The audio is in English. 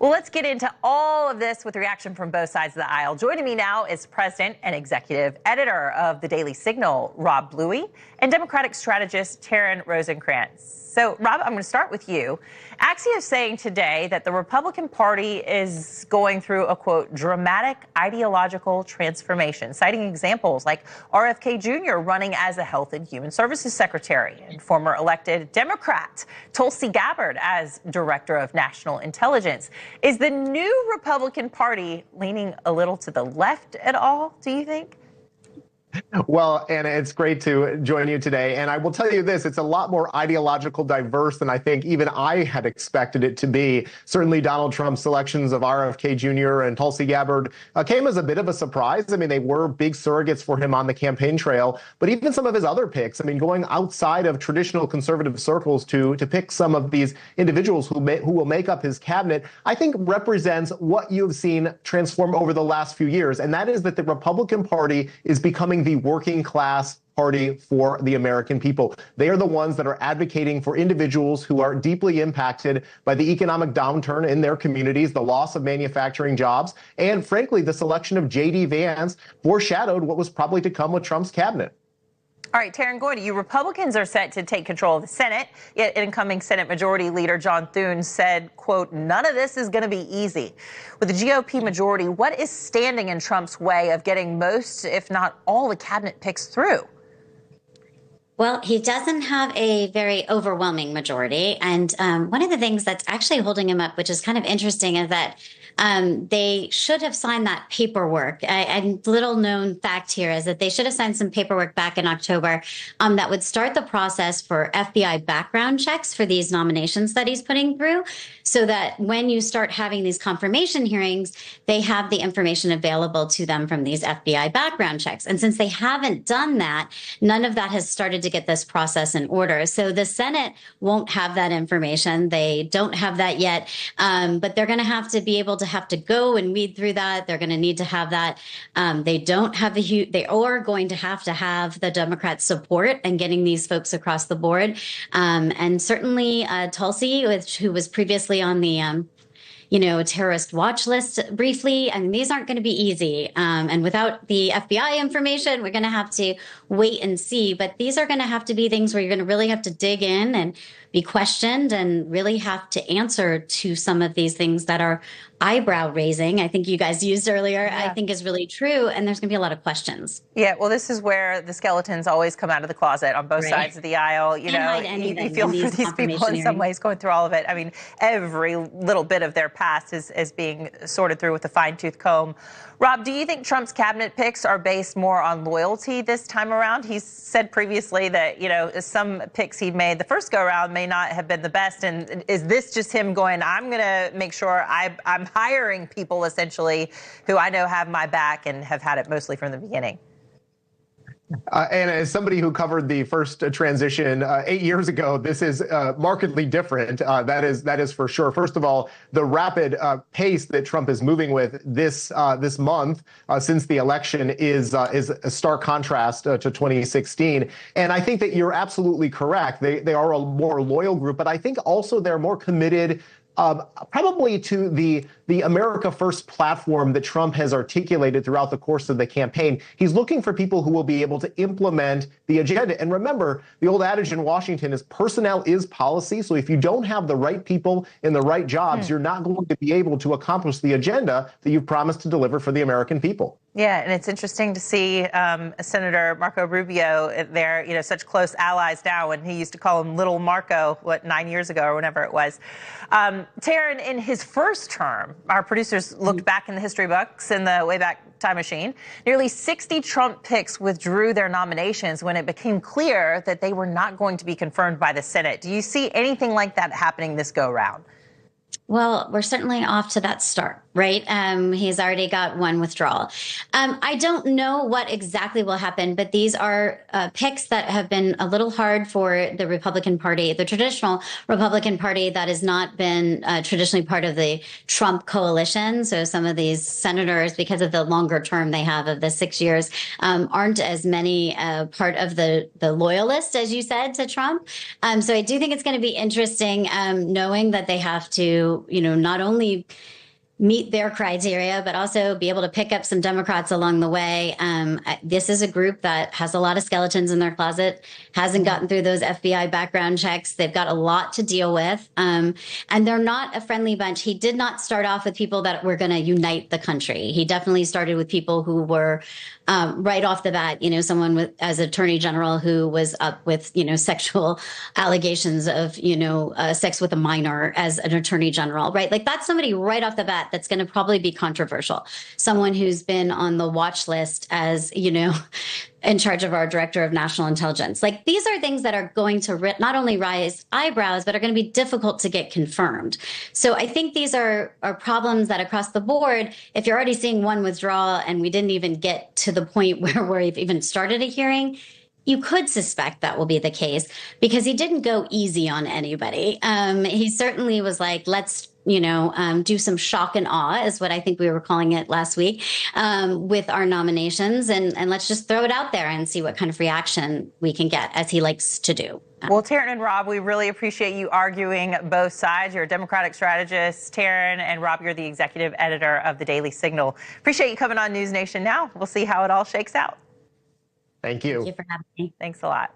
Well, let's get into all of this with reaction from both sides of the aisle. Joining me now is President and Executive Editor of the Daily Signal, Rob Bluey, and Democratic strategist Taryn Rosenkranz. So, Rob, I'm going to start with you. Axios saying today that the Republican Party is going through a, quote, dramatic ideological transformation, citing examples like RFK Jr. running as a Health and Human Services Secretary and former elected Democrat Tulsi Gabbard as Director of National Intelligence. Is the new Republican Party leaning a little to the left at all, do you think? Well, Anna, it's great to join you today. And I will tell you this, it's a lot more ideological diverse than I think even I had expected it to be. Certainly Donald Trump's selections of RFK Jr. and Tulsi Gabbard came as a bit of a surprise. I mean, they were big surrogates for him on the campaign trail, but even some of his other picks, I mean, going outside of traditional conservative circles to pick some of these individuals who will make up his cabinet, I think represents what you've seen transform over the last few years. And that is that the Republican Party is becoming the working class party for the American people. They are the ones that are advocating for individuals who are deeply impacted by the economic downturn in their communities, the loss of manufacturing jobs, and frankly, the selection of J.D. Vance foreshadowed what was probably to come with Trump's cabinet. All right, Taryn, going to you. Republicans are set to take control of the Senate, yet incoming Senate Majority Leader John Thune said, quote, none of this is going to be easy. With the GOP majority, what is standing in Trump's way of getting most, if not all, the cabinet picks through? Well, he doesn't have a very overwhelming majority. And one of the things that's actually holding him up, which is kind of interesting, is that they should have signed that paperwork. And little known fact here is that they should have signed some paperwork back in October that would start the process for FBI background checks for these nominations that he's putting through, so that when you start having these confirmation hearings, they have the information available to them from these FBI background checks. And since they haven't done that, none of that has started to get this process in order. So the Senate won't have that information. They don't have that yet, but they're going to have to be able to go and weed through that. They're going to need to have that. They don't have they are going to have the Democrats' support and getting these folks across the board. And certainly Tulsi, who was previously on the terrorist watch list briefly. I mean, these aren't going to be easy. And without the FBI information, we're going to have to wait and see. But these are going to have to be things where you're going to really have to dig in and be questioned and really have to answer to some of these things that are eyebrow raising. I think you guys used earlier, yeah. I think is really true. And there's going to be a lot of questions. Yeah, well, this is where the skeletons always come out of the closet on both sides of the aisle. You feel for these people in some ways going through all of it. I mean, every little bit of their past is being sorted through with a fine-tooth comb. Rob, do you think Trump's cabinet picks are based more on loyalty this time around? He's said previously that, some picks he made the first go around may not have been the best. And is this just him going, I'm going to make sure I'm hiring people essentially who I know have my back and have had it mostly from the beginning? And as somebody who covered the first transition 8 years ago, this is markedly different. That is for sure. First of all, the rapid pace that Trump is moving with this month since the election is a stark contrast to 2016. And I think that you're absolutely correct. They are a more loyal group, but I think also they're more committed probably to the America First platform that Trump has articulated throughout the course of the campaign. He's looking for people who will be able to implement the agenda. And remember, the old adage in Washington is personnel is policy. So if you don't have the right people in the right jobs, you're not going to be able to accomplish the agenda that you've promised to deliver for the American people. Yeah, and it's interesting to see Senator Marco Rubio there, such close allies now, when he used to call him Little Marco, 9 years ago or whenever it was. Taryn, in his first term, our producers looked back in the history books in the Wayback Time Machine. Nearly 60 Trump picks withdrew their nominations when it became clear that they were not going to be confirmed by the Senate. Do you see anything like that happening this go round? Well, we're certainly off to that start. right? He's already got one withdrawal. I don't know what exactly will happen, but these are picks that have been a little hard for the Republican Party, the traditional Republican Party that has not been traditionally part of the Trump coalition. So some of these senators, because of the longer term they have of the 6 years, aren't as many part of the loyalists, as you said, to Trump. So I do think it's going to be interesting knowing that they have to, not only meet their criteria, but also be able to pick up some Democrats along the way. This is a group that has a lot of skeletons in their closet, hasn't gotten through those FBI background checks. They've got a lot to deal with. And they're not a friendly bunch. He did not start off with people that were going to unite the country. He definitely started with people who were right off the bat, someone as attorney general who was up with, sexual allegations of, sex with a minor as an attorney general, right? Like that's somebody right off the bat that's going to probably be controversial. Someone who's been on the watch list as, in charge of our director of national intelligence. Like these are things that are going to not only raise eyebrows, but are going to be difficult to get confirmed. So I think these are problems that across the board, if you're already seeing one withdrawal and we didn't even get to the point where we've even started a hearing, you could suspect that will be the case because he didn't go easy on anybody. He certainly was like, let's do some shock and awe is what I think we were calling it last week with our nominations. And let's just throw it out there and see what kind of reaction we can get, as he likes to do. Well, Taryn and Rob, we really appreciate you arguing both sides. You're a Democratic strategist, Taryn, and Rob, you're the executive editor of the Daily Signal. Appreciate you coming on NewsNation Now. We'll see how it all shakes out. Thank you. Thank you for having me. Thanks a lot.